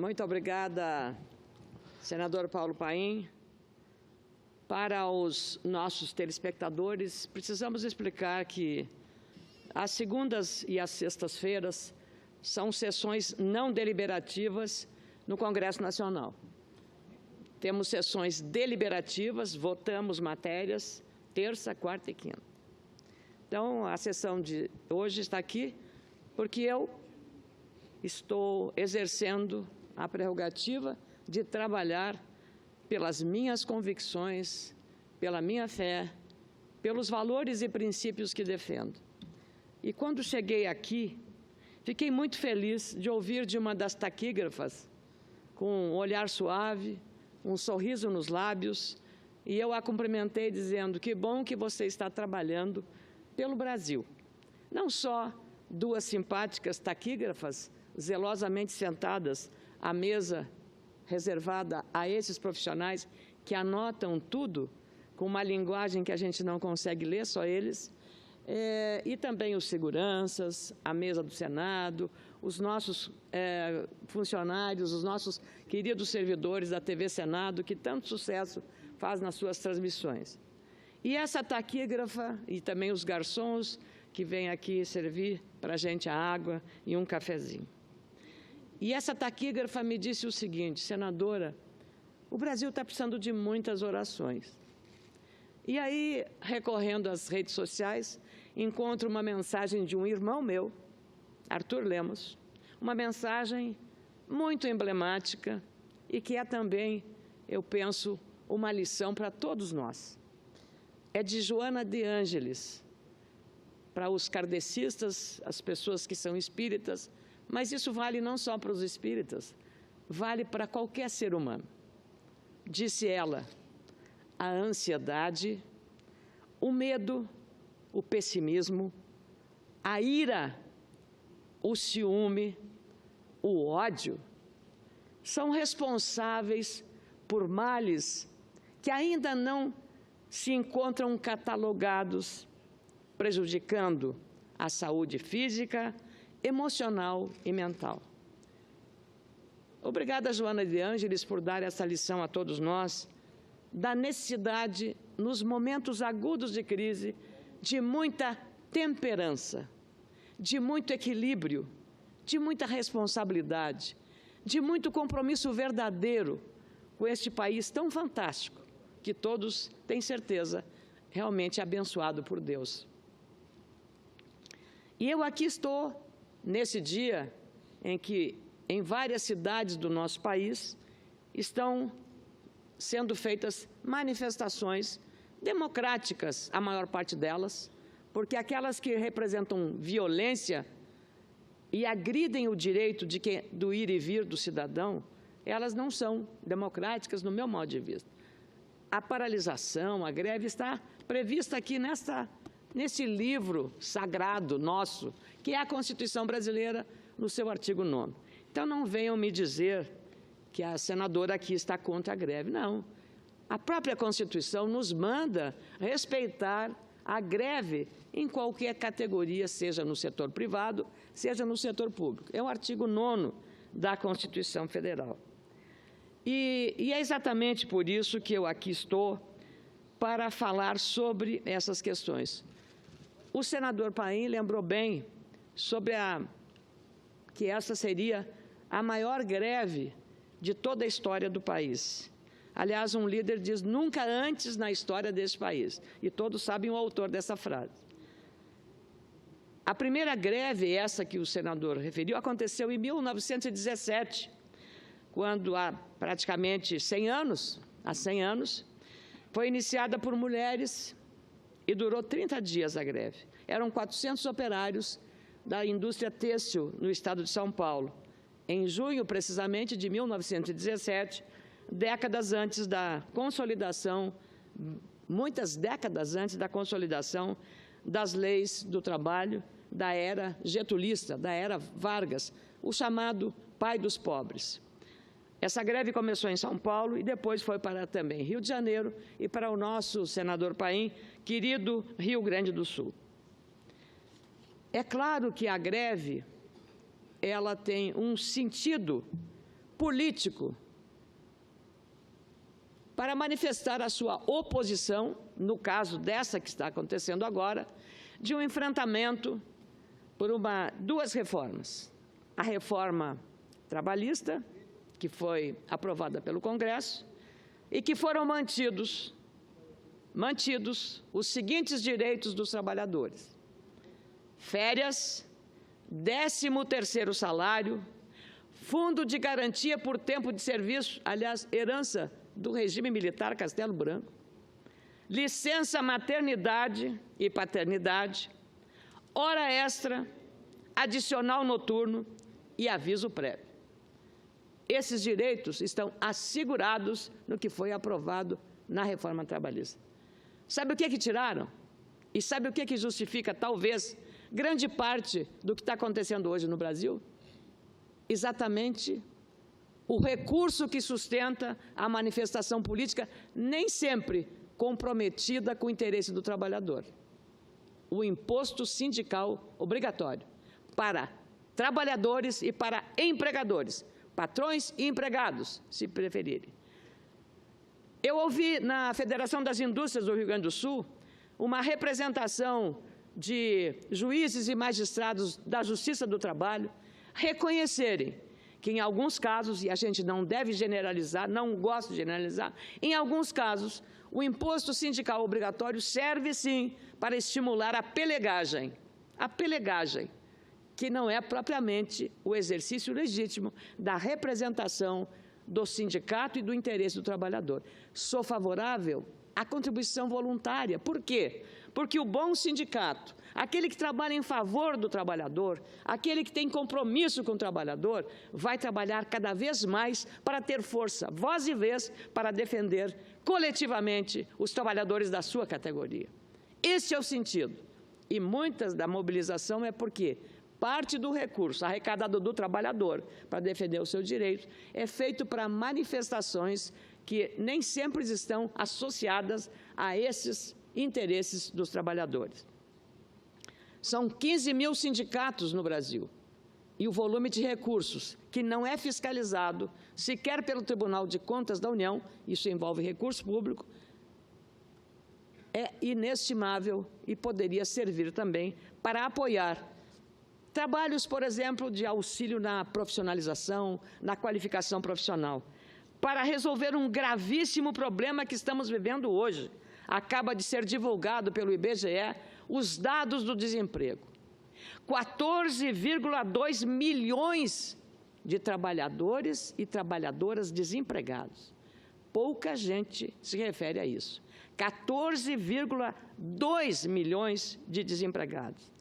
Muito obrigada, senador Paulo Paim. Para os nossos telespectadores, precisamos explicar que as segundas e as sextas-feiras são sessões não deliberativas no Congresso Nacional. Temos sessões deliberativas, votamos matérias, terça, quarta e quinta. Então, a sessão de hoje está aqui porque eu estou exercendo a prerrogativa de trabalhar pelas minhas convicções, pela minha fé, pelos valores e princípios que defendo. E quando cheguei aqui, fiquei muito feliz de ouvir de uma das taquígrafas, com um olhar suave, um sorriso nos lábios, e eu a cumprimentei dizendo: que bom que você está trabalhando pelo Brasil. Não só duas simpáticas taquígrafas, zelosamente sentadas à mesa reservada a esses profissionais que anotam tudo com uma linguagem que a gente não consegue ler, só eles, e também os seguranças, a mesa do Senado, os nossos funcionários, os nossos queridos servidores da TV Senado, que tanto sucesso faz nas suas transmissões. E essa taquígrafa e também os garçons que vêm aqui servir para a gente a água e um cafezinho. E essa taquígrafa me disse o seguinte: senadora, o Brasil está precisando de muitas orações. E aí, recorrendo às redes sociais, encontro uma mensagem de um irmão meu, Arthur Lemos, uma mensagem muito emblemática e que é também, eu penso, uma lição para todos nós. É de Joana de Ângeles, para os kardecistas, as pessoas que são espíritas, mas isso vale não só para os espíritas, vale para qualquer ser humano. Disse ela: a ansiedade, o medo, o pessimismo, a ira, o ciúme, o ódio, são responsáveis por males que ainda não se encontram catalogados, prejudicando a saúde física, emocional e mental. Obrigada, Joana de Ângeles, por dar essa lição a todos nós, da necessidade, nos momentos agudos de crise, de muita temperança, de muito equilíbrio, de muita responsabilidade, de muito compromisso verdadeiro com este país tão fantástico, que todos têm certeza, realmente abençoado por Deus. E eu aqui estou, nesse dia em que, em várias cidades do nosso país, estão sendo feitas manifestações democráticas, a maior parte delas, porque aquelas que representam violência e agridem o direito do ir e vir do cidadão, elas não são democráticas no meu modo de vista. A paralisação, a greve está prevista aqui nesse livro sagrado nosso, que é a Constituição Brasileira, no seu artigo 9º. Então, não venham me dizer que a senadora aqui está contra a greve. Não. A própria Constituição nos manda respeitar a greve em qualquer categoria, seja no setor privado, seja no setor público. É o artigo 9º da Constituição Federal. E é exatamente por isso que eu aqui estou, para falar sobre essas questões. O senador Paim lembrou bem sobre que essa seria a maior greve de toda a história do país. Aliás, um líder diz: nunca antes na história desse país. E todos sabem o autor dessa frase. A primeira greve, essa que o senador referiu, aconteceu em 1917, quando há praticamente 100 anos, foi iniciada por mulheres e durou 30 dias a greve. Eram 400 operários da indústria têxtil no estado de São Paulo. Em junho, precisamente, de 1917, décadas antes da consolidação, muitas décadas antes da consolidação das leis do trabalho da era getulista, da era Vargas, o chamado pai dos pobres. Essa greve começou em São Paulo e depois foi para também Rio de Janeiro e para o nosso senador Paim, querido Rio Grande do Sul. É claro que a greve, ela tem um sentido político para manifestar a sua oposição, no caso dessa que está acontecendo agora, de um enfrentamento por duas reformas. A reforma trabalhista, que foi aprovada pelo Congresso, e que foram mantidos os seguintes direitos dos trabalhadores: férias, 13º salário, fundo de garantia por tempo de serviço, aliás, herança do regime militar Castelo Branco, licença maternidade e paternidade, hora extra, adicional noturno e aviso prévio. Esses direitos estão assegurados no que foi aprovado na reforma trabalhista. Sabe o que tiraram? E sabe o que justifica, talvez, grande parte do que está acontecendo hoje no Brasil? Exatamente o recurso que sustenta a manifestação política, nem sempre comprometida com o interesse do trabalhador. O imposto sindical obrigatório para trabalhadores e para empregadores, patrões e empregados, se preferirem. Eu ouvi na Federação das Indústrias do Rio Grande do Sul uma representação de juízes e magistrados da Justiça do Trabalho reconhecerem que, em alguns casos, e a gente não deve generalizar, não gosta de generalizar, em alguns casos, o imposto sindical obrigatório serve, sim, para estimular a pelegagem, que não é propriamente o exercício legítimo da representação do sindicato e do interesse do trabalhador. Sou favorável à contribuição voluntária. Por quê? Porque o bom sindicato, aquele que trabalha em favor do trabalhador, aquele que tem compromisso com o trabalhador, vai trabalhar cada vez mais para ter força, voz e vez, para defender coletivamente os trabalhadores da sua categoria. Esse é o sentido. E muitas da mobilização é porque parte do recurso arrecadado do trabalhador para defender o seu direito é feito para manifestações que nem sempre estão associadas a esses interesses dos trabalhadores. São 15 mil sindicatos no Brasil e o volume de recursos que não é fiscalizado sequer pelo Tribunal de Contas da União, isso envolve recurso público, é inestimável e poderia servir também para apoiar trabalhos, por exemplo, de auxílio na profissionalização, na qualificação profissional, para resolver um gravíssimo problema que estamos vivendo hoje. Acaba de ser divulgado pelo IBGE os dados do desemprego. 14,2 milhões de trabalhadores e trabalhadoras desempregados. Pouca gente se refere a isso. 14,2 milhões de desempregados.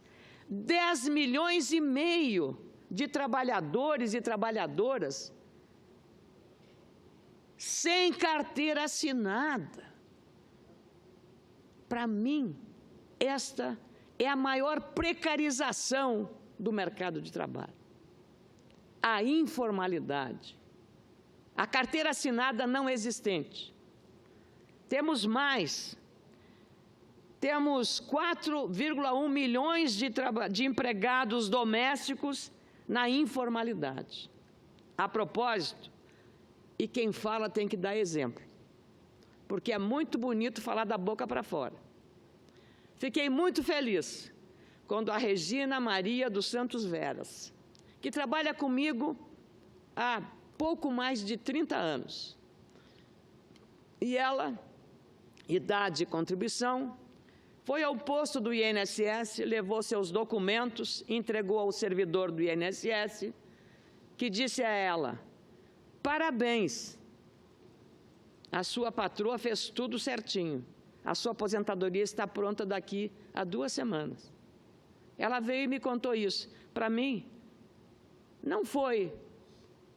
10 milhões e meio de trabalhadores e trabalhadoras sem carteira assinada. Para mim, esta é a maior precarização do mercado de trabalho. A informalidade, a carteira assinada não existente. Temos mais. Temos 4,1 milhões de empregados domésticos na informalidade. A propósito, e quem fala tem que dar exemplo, porque é muito bonito falar da boca para fora. Fiquei muito feliz quando a Regina Maria dos Santos Veras, que trabalha comigo há pouco mais de 30 anos, e ela, idade e contribuição, foi ao posto do INSS, levou seus documentos, entregou ao servidor do INSS, que disse a ela: parabéns, a sua patroa fez tudo certinho, a sua aposentadoria está pronta daqui a 2 semanas. Ela veio e me contou isso. Para mim, não foi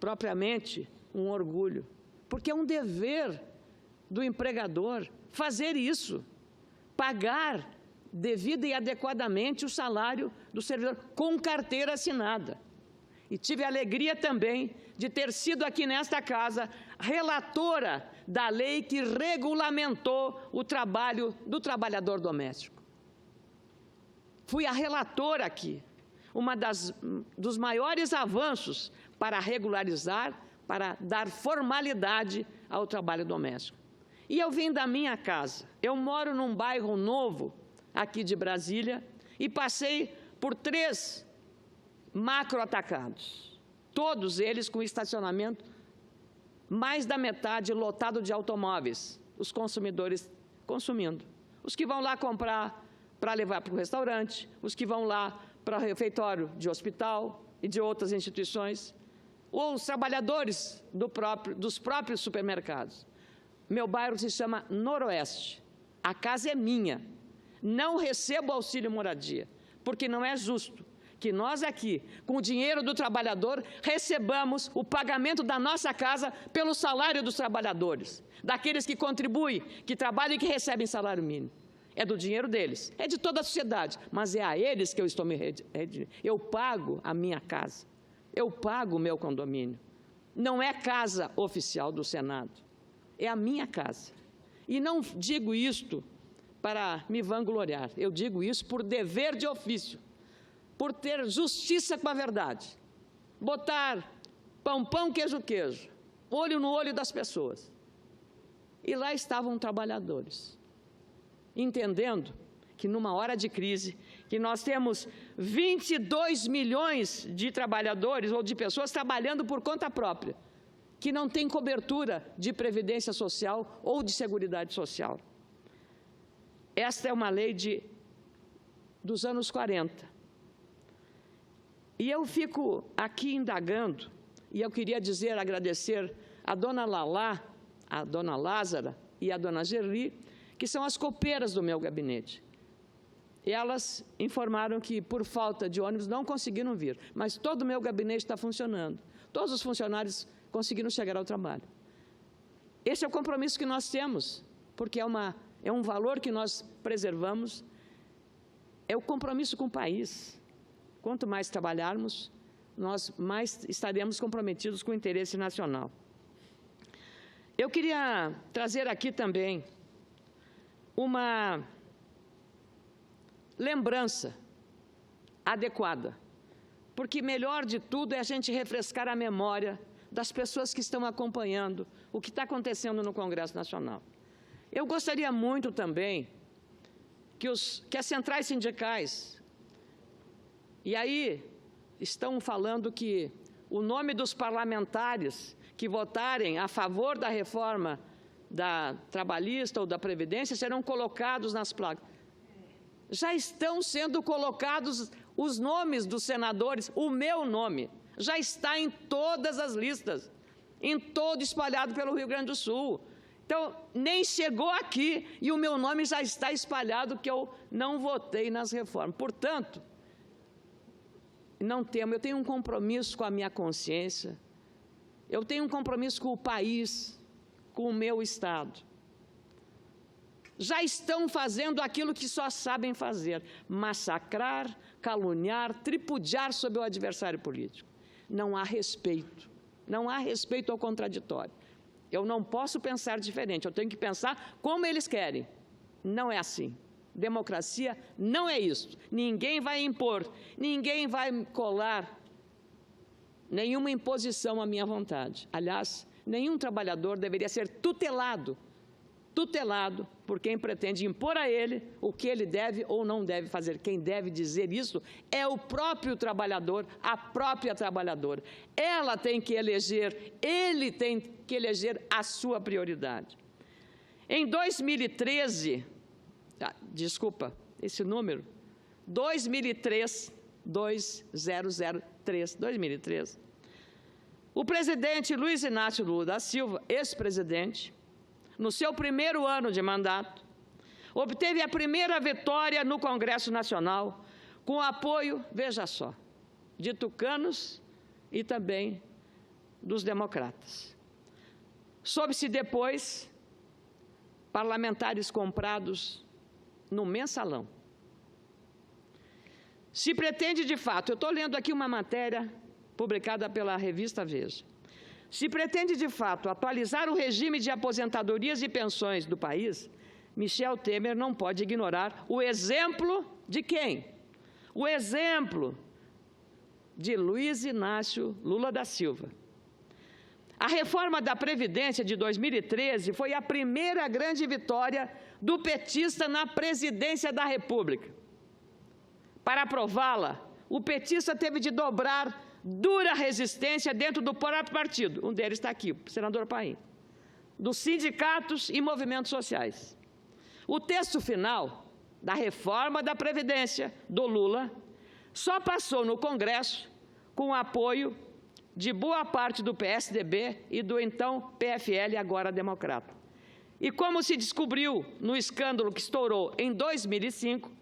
propriamente um orgulho, porque é um dever do empregador fazer isso, pagar devida e adequadamente o salário do servidor com carteira assinada. E tive a alegria também de ter sido aqui nesta casa relatora da lei que regulamentou o trabalho do trabalhador doméstico. Fui a relatora aqui, dos maiores avanços para regularizar, para dar formalidade ao trabalho doméstico. E eu vim da minha casa. Eu moro num bairro novo, aqui de Brasília, e passei por 3 macroatacados, todos eles com estacionamento, mais da metade lotado de automóveis, os consumidores consumindo. Os que vão lá comprar para levar para o restaurante, os que vão lá para o refeitório de hospital e de outras instituições, ou os trabalhadores dos próprios supermercados. Meu bairro se chama Noroeste. A casa é minha. Não recebo auxílio moradia, porque não é justo que nós aqui, com o dinheiro do trabalhador, recebamos o pagamento da nossa casa pelo salário dos trabalhadores, daqueles que contribuem, que trabalham e que recebem salário mínimo. É do dinheiro deles, é de toda a sociedade, mas é a eles que eu estou me redimindo. Eu pago a minha casa, eu pago o meu condomínio. Não é casa oficial do Senado, é a minha casa. E não digo isto para me vangloriar, eu digo isso por dever de ofício, por ter justiça com a verdade, botar pão, queijo, olho no olho das pessoas. E lá estavam trabalhadores, entendendo que numa hora de crise, que nós temos 22 milhões de trabalhadores ou de pessoas trabalhando por conta própria, que não tem cobertura de previdência social ou de seguridade social. Esta é uma lei dos anos 40. E eu fico aqui indagando, e eu queria agradecer a dona Lalá, a dona Lázara e a dona Gerli, que são as copeiras do meu gabinete. Elas informaram que, por falta de ônibus, não conseguiram vir, mas todo o meu gabinete está funcionando. Todos os funcionários conseguiram chegar ao trabalho. Esse é o compromisso que nós temos, porque é um valor que nós preservamos, é o compromisso com o país. Quanto mais trabalharmos, nós mais estaremos comprometidos com o interesse nacional. Eu queria trazer aqui também uma lembrança adequada, porque melhor de tudo é a gente refrescar a memória das pessoas que estão acompanhando o que está acontecendo no Congresso Nacional. Eu gostaria muito também que as centrais sindicais, e aí estão falando que o nome dos parlamentares que votarem a favor da reforma da trabalhista ou da Previdência serão colocados nas placas. Já estão sendo colocados os nomes dos senadores, o meu nome, já está em todas as listas, espalhado pelo Rio Grande do Sul. Então, nem chegou aqui e o meu nome já está espalhado que eu não votei nas reformas. Portanto, eu tenho um compromisso com a minha consciência, eu tenho um compromisso com o país, com o meu Estado. Já estão fazendo aquilo que só sabem fazer: massacrar, caluniar, tripudiar sobre o adversário político. Não há respeito ao contraditório. Eu não posso pensar diferente, eu tenho que pensar como eles querem. Não é assim. Democracia não é isso. Ninguém vai impor, ninguém vai colar nenhuma imposição à minha vontade. Aliás, nenhum trabalhador deveria ser tutelado por quem pretende impor a ele o que ele deve ou não deve fazer. Quem deve dizer isso é o próprio trabalhador, a própria trabalhadora. Ela tem que eleger, ele tem que eleger a sua prioridade. Em 2013, esse número, 2003, o presidente Luiz Inácio Lula da Silva, ex-presidente, no seu primeiro ano de mandato, obteve a primeira vitória no Congresso Nacional, com apoio, veja só, de tucanos e também dos democratas. Soube-se depois parlamentares comprados no mensalão. Se pretende, de fato, eu estou lendo aqui uma matéria publicada pela revista Veja, se pretende, de fato, atualizar o regime de aposentadorias e pensões do país, Michel Temer não pode ignorar o exemplo de quem? O exemplo de Luiz Inácio Lula da Silva. A reforma da Previdência de 2013 foi a primeira grande vitória do petista na presidência da República. Para aprová-la, o petista teve de dobrar dura resistência dentro do próprio partido, um deles está aqui, o senador Paim, dos sindicatos e movimentos sociais. O texto final da reforma da Previdência do Lula só passou no Congresso com o apoio de boa parte do PSDB e do então PFL, agora Democrata. E como se descobriu no escândalo que estourou em 2005,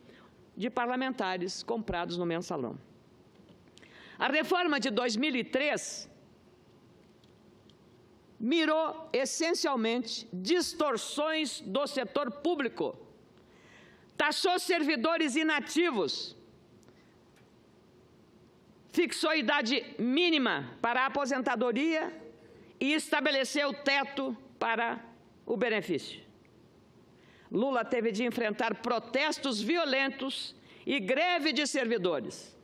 de parlamentares comprados no mensalão. A reforma de 2003 mirou essencialmente distorções do setor público, taxou servidores inativos, fixou a idade mínima para a aposentadoria e estabeleceu teto para o benefício. Lula teve de enfrentar protestos violentos e greve de servidores.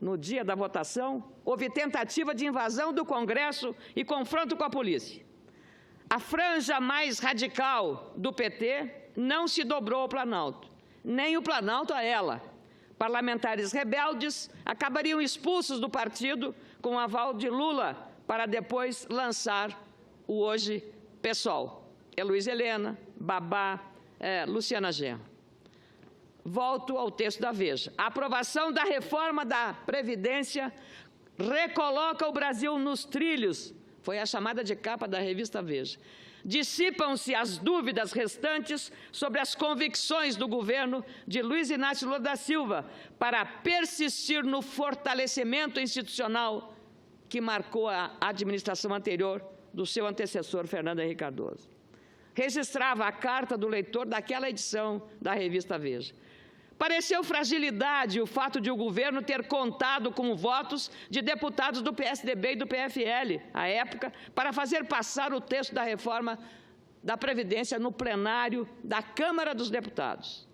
No dia da votação, houve tentativa de invasão do Congresso e confronto com a polícia. A franja mais radical do PT não se dobrou ao Planalto, nem o Planalto a ela. Parlamentares rebeldes acabariam expulsos do partido com o aval de Lula para depois lançar o hoje PSOL. Luiz Helena, Babá, Luciana Genro. Volto ao texto da Veja. A aprovação da reforma da Previdência recoloca o Brasil nos trilhos, foi a chamada de capa da revista Veja. Dissipam-se as dúvidas restantes sobre as convicções do governo de Luiz Inácio Lula da Silva para persistir no fortalecimento institucional que marcou a administração anterior do seu antecessor, Fernando Henrique Cardoso. Registrava a carta do leitor daquela edição da revista Veja. Pareceu fragilidade o fato de o governo ter contado com votos de deputados do PSDB e do PFL, à época, para fazer passar o texto da reforma da Previdência no plenário da Câmara dos Deputados.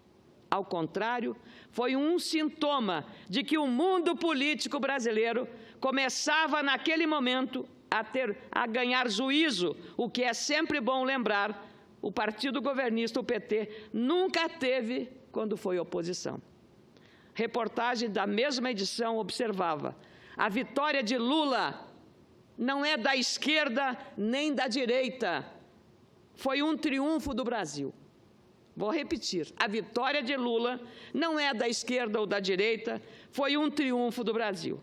Ao contrário, foi um sintoma de que o mundo político brasileiro começava, naquele momento, a ganhar juízo, o que é sempre bom lembrar, o partido governista, o PT, nunca teve quando foi oposição. Reportagem da mesma edição observava: a vitória de Lula não é da esquerda nem da direita, foi um triunfo do Brasil. Vou repetir, a vitória de Lula não é da esquerda ou da direita, foi um triunfo do Brasil.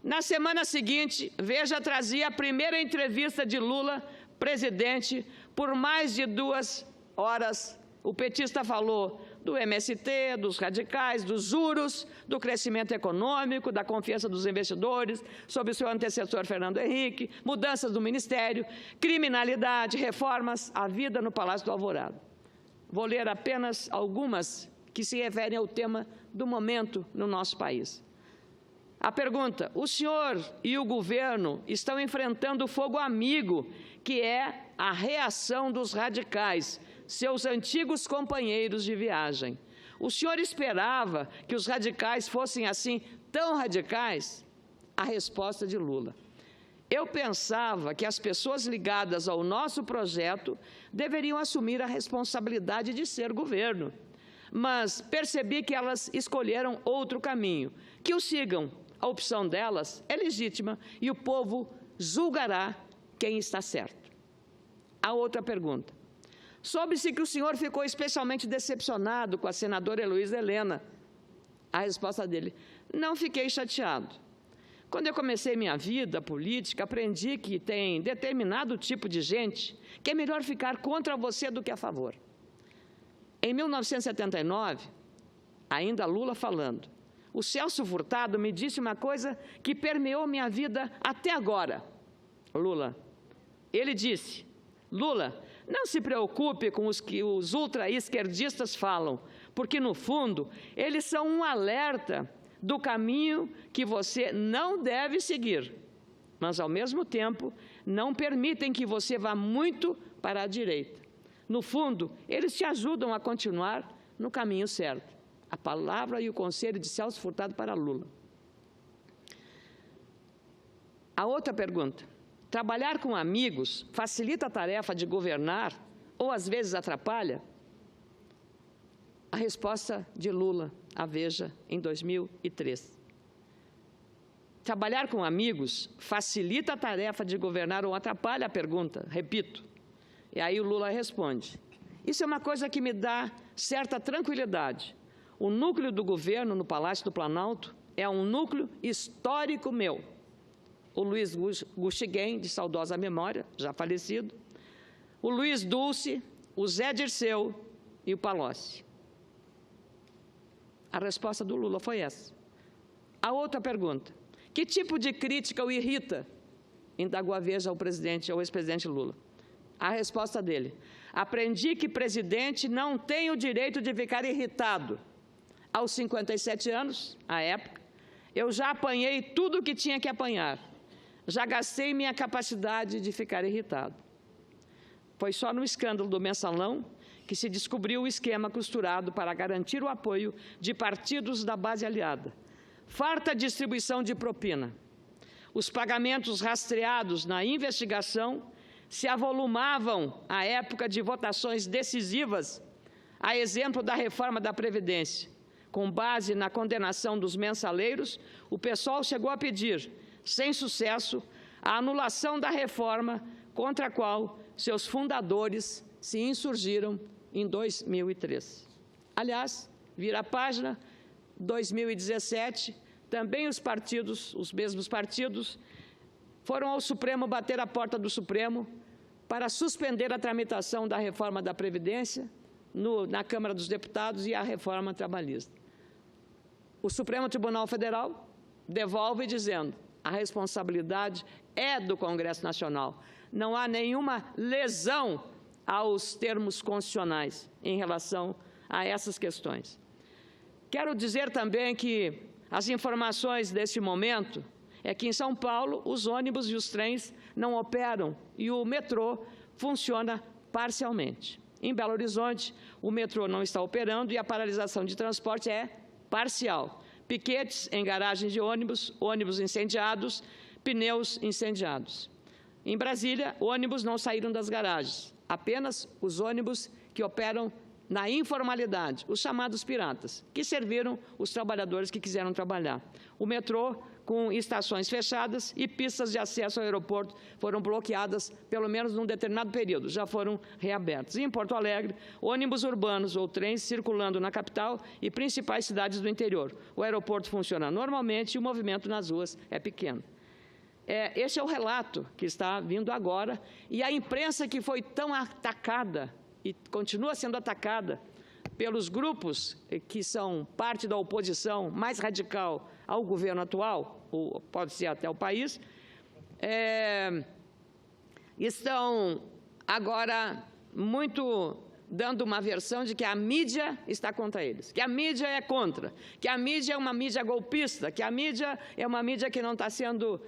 Na semana seguinte, Veja trazia a primeira entrevista de Lula, presidente, por mais de 2 horas. O petista falou do MST, dos radicais, dos juros, do crescimento econômico, da confiança dos investidores, sobre o seu antecessor Fernando Henrique, mudanças do Ministério, criminalidade, reformas, a vida no Palácio do Alvorada. Vou ler apenas algumas que se referem ao tema do momento no nosso país. A pergunta: o senhor e o governo estão enfrentando o fogo amigo, que é a reação dos radicais, seus antigos companheiros de viagem. O senhor esperava que os radicais fossem assim tão radicais? A resposta de Lula: eu pensava que as pessoas ligadas ao nosso projeto deveriam assumir a responsabilidade de ser governo, mas percebi que elas escolheram outro caminho. Que o sigam, a opção delas é legítima e o povo julgará quem está certo. A outra pergunta: soube-se que o senhor ficou especialmente decepcionado com a senadora Heloísa Helena. A resposta dele: não fiquei chateado. Quando eu comecei minha vida política, aprendi que tem determinado tipo de gente que é melhor ficar contra você do que a favor. Em 1979, ainda Lula falando, o Celso Furtado me disse uma coisa que permeou minha vida até agora. Lula, ele disse: Lula, não se preocupe com os que os ultra-esquerdistas falam, porque, no fundo, eles são um alerta do caminho que você não deve seguir, mas, ao mesmo tempo, não permitem que você vá muito para a direita. No fundo, eles te ajudam a continuar no caminho certo. A palavra e o conselho de Celso Furtado para Lula. A outra pergunta: trabalhar com amigos facilita a tarefa de governar ou às vezes atrapalha? A resposta de Lula, à Veja, em 2003. Trabalhar com amigos facilita a tarefa de governar ou atrapalha? A pergunta, repito. E aí o Lula responde: isso é uma coisa que me dá certa tranquilidade. O núcleo do governo no Palácio do Planalto é um núcleo histórico meu. O Luiz Guxiguem, de saudosa memória, já falecido, o Luiz Dulce, o Zé Dirceu e o Palocci. A resposta do Lula foi essa. A outra pergunta: que tipo de crítica o irrita? Indagou a Veja ao ex-presidente Lula. A resposta dele: aprendi que presidente não tem o direito de ficar irritado. Aos 57 anos, à época, eu já apanhei tudo o que tinha que apanhar. Já gastei minha capacidade de ficar irritado. Foi só no escândalo do Mensalão que se descobriu o esquema costurado para garantir o apoio de partidos da base aliada. Farta distribuição de propina. Os pagamentos rastreados na investigação se avolumavam à época de votações decisivas, a exemplo da reforma da Previdência. Com base na condenação dos mensaleiros, o PSOL chegou a pedir, sem sucesso, a anulação da reforma contra a qual seus fundadores se insurgiram em 2003. Aliás, vira a página, 2017, também os mesmos partidos, foram ao Supremo bater a porta do Supremo para suspender a tramitação da reforma da Previdência na Câmara dos Deputados e a reforma trabalhista. O Supremo Tribunal Federal devolve dizendo: a responsabilidade é do Congresso Nacional. Não há nenhuma lesão aos termos constitucionais em relação a essas questões. Quero dizer também que as informações deste momento é que em São Paulo os ônibus e os trens não operam e o metrô funciona parcialmente. Em Belo Horizonte, o metrô não está operando e a paralisação de transporte é parcial. Piquetes em garagens de ônibus, ônibus incendiados, pneus incendiados. Em Brasília, ônibus não saíram das garagens, apenas os ônibus que operam na informalidade, os chamados piratas, que serviram os trabalhadores que quiseram trabalhar. O metrô, com estações fechadas e pistas de acesso ao aeroporto foram bloqueadas, pelo menos num determinado período, já foram reabertas. E em Porto Alegre, ônibus urbanos ou trens circulando na capital e principais cidades do interior. O aeroporto funciona normalmente e o movimento nas ruas é pequeno. Esse é o relato que está vindo agora, e a imprensa que foi tão atacada e continua sendo atacada pelos grupos que são parte da oposição mais radical ao governo atual, ou pode ser até o país, estão agora muito dando uma versão de que a mídia está contra eles, que a mídia é contra, que a mídia é uma mídia golpista, que a mídia é uma mídia que não está sendo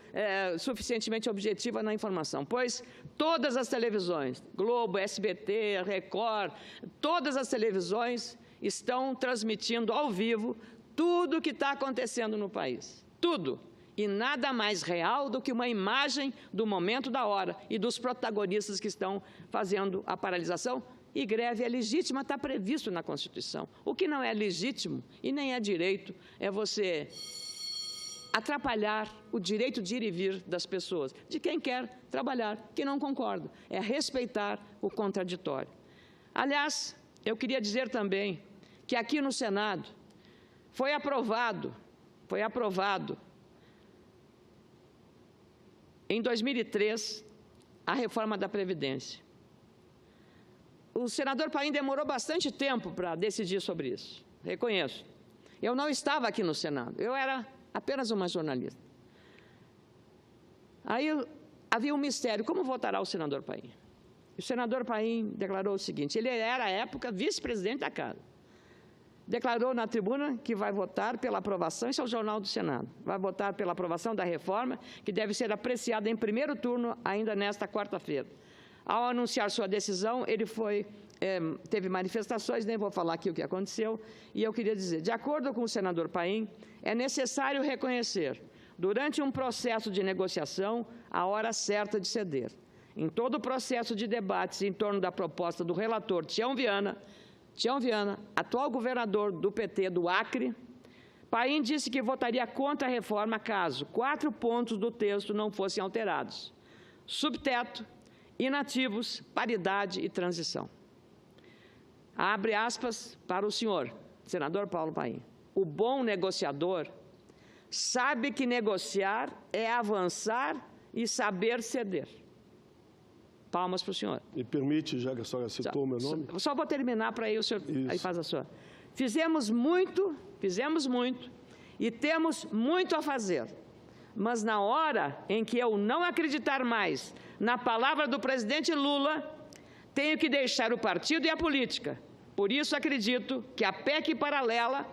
suficientemente objetiva na informação, pois todas as televisões, Globo, SBT, Record, todas as televisões estão transmitindo ao vivo tudo o que está acontecendo no país, tudo. E nada mais real do que uma imagem do momento da hora e dos protagonistas que estão fazendo a paralisação. E greve é legítima, está previsto na Constituição. O que não é legítimo e nem é direito é você atrapalhar o direito de ir e vir das pessoas, de quem quer trabalhar, quem não concorda. É respeitar o contraditório. Aliás, eu queria dizer também que aqui no Senado foi aprovado em 2003 a reforma da Previdência. O senador Paim demorou bastante tempo para decidir sobre isso, reconheço. Eu não estava aqui no Senado, eu era apenas uma jornalista. Aí havia um mistério: como votará o senador Paim? O senador Paim declarou o seguinte: ele era, à época, vice-presidente da Casa. Declarou na tribuna que vai votar pela aprovação, isso é o Jornal do Senado, vai votar pela aprovação da reforma, que deve ser apreciada em primeiro turno ainda nesta quarta-feira. Ao anunciar sua decisão, ele teve manifestações, nem vou falar aqui o que aconteceu, e eu queria dizer: de acordo com o senador Paim, é necessário reconhecer durante um processo de negociação, a hora certa de ceder. Em todo o processo de debates em torno da proposta do relator Tião Viana, atual governador do PT do Acre, Paim disse que votaria contra a reforma caso 4 pontos do texto não fossem alterados: subteto, inativos, paridade e transição. Abre aspas para o senhor, senador Paulo Paim. O bom negociador sabe que negociar é avançar e saber ceder. Palmas para o senhor. Me permite, já que a senhora citou o meu nome? Só vou terminar para aí o senhor aí faz a sua. Fizemos muito e temos muito a fazer. Mas na hora em que eu não acreditar mais na palavra do presidente Lula, tenho que deixar o partido e a política. Por isso acredito que a PEC paralela,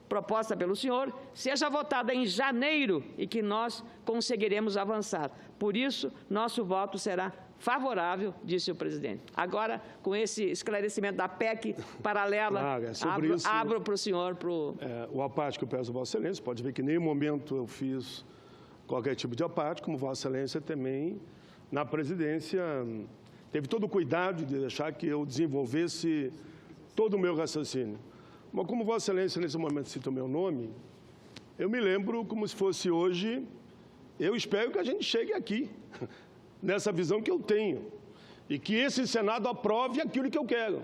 proposta pelo senhor, seja votada em janeiro e que nós conseguiremos avançar. Por isso, nosso voto será favorável, disse o presidente. Agora, com esse esclarecimento da PEC paralela, abro para o senhor. O aparte que eu peço a Vossa Excelência, pode ver que em nenhum momento eu fiz qualquer tipo de aparte, como Vossa Excelência também, na presidência, teve todo o cuidado de deixar que eu desenvolvesse todo o meu raciocínio. Mas como Vossa Excelência, nesse momento, cita o meu nome, eu me lembro como se fosse hoje, eu espero que a gente chegue aqui, nessa visão que eu tenho, e que esse Senado aprove aquilo que eu quero.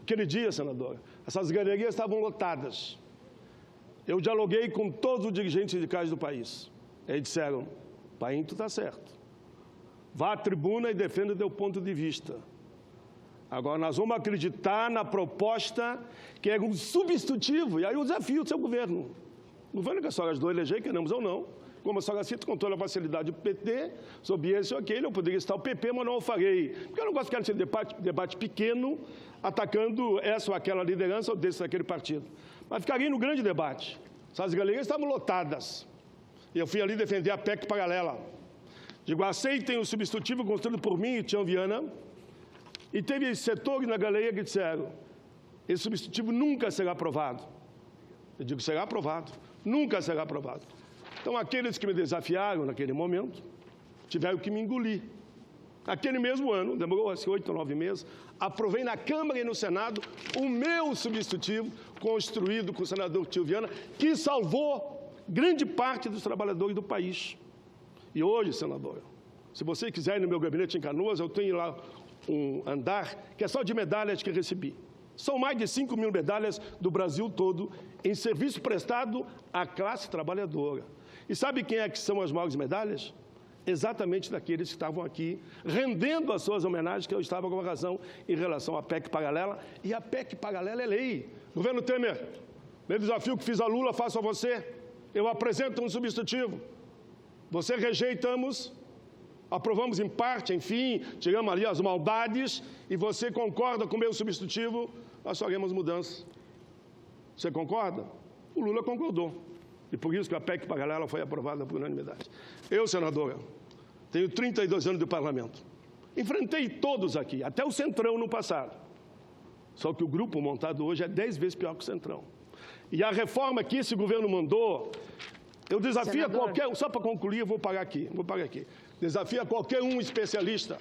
Aquele dia, senadora, essas galerias estavam lotadas. Eu dialoguei com todos os dirigentes sindicais do país. Eles disseram: Paim, tu está certo. Vá à tribuna e defenda o teu ponto de vista. Agora, nós vamos acreditar na proposta que é um substitutivo, e aí o desafio do seu governo. O governo que a senhora ajudou a eleger, queremos ou não, como a senhora cita, com toda a facilidade do PT, sobre esse ou aquele, eu poderia estar o PP, mas não o farei. Porque eu não gosto de ficar nesse debate pequeno, atacando essa ou aquela liderança ou desse ou daquele partido. Mas ficaria no grande debate. Essas galerias estavam lotadas. E eu fui ali defender a PEC paralela. Digo, aceitem o substitutivo construído por mim e Tião Viana. E teve setores na galeria que disseram: esse substitutivo nunca será aprovado. Eu digo, será aprovado. Nunca será aprovado. Então, aqueles que me desafiaram naquele momento tiveram que me engolir. Naquele mesmo ano, demorou 8 ou 9 meses, aprovei na Câmara e no Senado o meu substitutivo, construído com o senador Tião Viana, que salvou grande parte dos trabalhadores do país. E hoje, senadora, se você quiser ir no meu gabinete em Canoas, eu tenho lá um andar que é só de medalhas que recebi. São mais de 5 mil medalhas do Brasil todo em serviço prestado à classe trabalhadora. E sabe quem é que são as maiores medalhas? Exatamente daqueles que estavam aqui, rendendo as suas homenagens, que eu estava com razão em relação à PEC paralela. E a PEC paralela é lei. Governo Temer, meu desafio que fiz a Lula, faço a você. Eu apresento um substitutivo. Você rejeitamos, aprovamos em parte, enfim, tiramos ali as maldades, e você concorda com o meu substitutivo, nós faremos mudança. Você concorda? O Lula concordou. E por isso que a PEC paralela foi aprovada por unanimidade. Eu, senadora, tenho 32 anos de parlamento. Enfrentei todos aqui, até o Centrão no passado. Só que o grupo montado hoje é 10 vezes pior que o Centrão. E a reforma que esse governo mandou, eu desafio a qualquer... Só para concluir, eu vou parar aqui. Desafio a qualquer um especialista.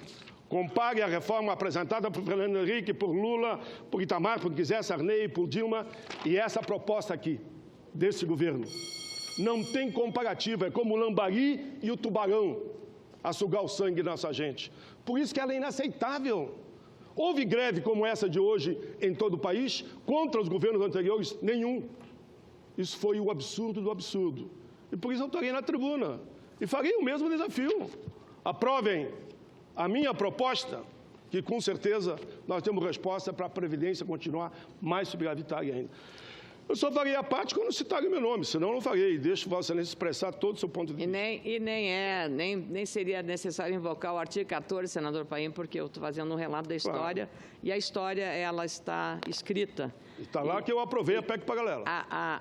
Compare a reforma apresentada por Fernando Henrique, por Lula, por Itamar, por Guizé Sarney, por Dilma, e essa proposta aqui, desse governo. Não tem comparativa, é como o lambari e o tubarão a sugar o sangue da nossa gente. Por isso que ela é inaceitável. Houve greve como essa de hoje em todo o país, contra os governos anteriores? Nenhum. Isso foi o absurdo do absurdo. E por isso eu estarei na tribuna e farei o mesmo desafio. Aprovem a minha proposta, que com certeza nós temos resposta para a Previdência continuar mais superavitária ainda. Eu só farei a parte quando citarem meu nome, senão eu não farei. Deixo Vossa Excelência expressar todo o seu ponto de vista. Nem seria necessário invocar o artigo 14, senador Paim, porque eu estou fazendo um relato da história, claro. E a história, ela está escrita. Está lá que eu aprovei a PEC paralela.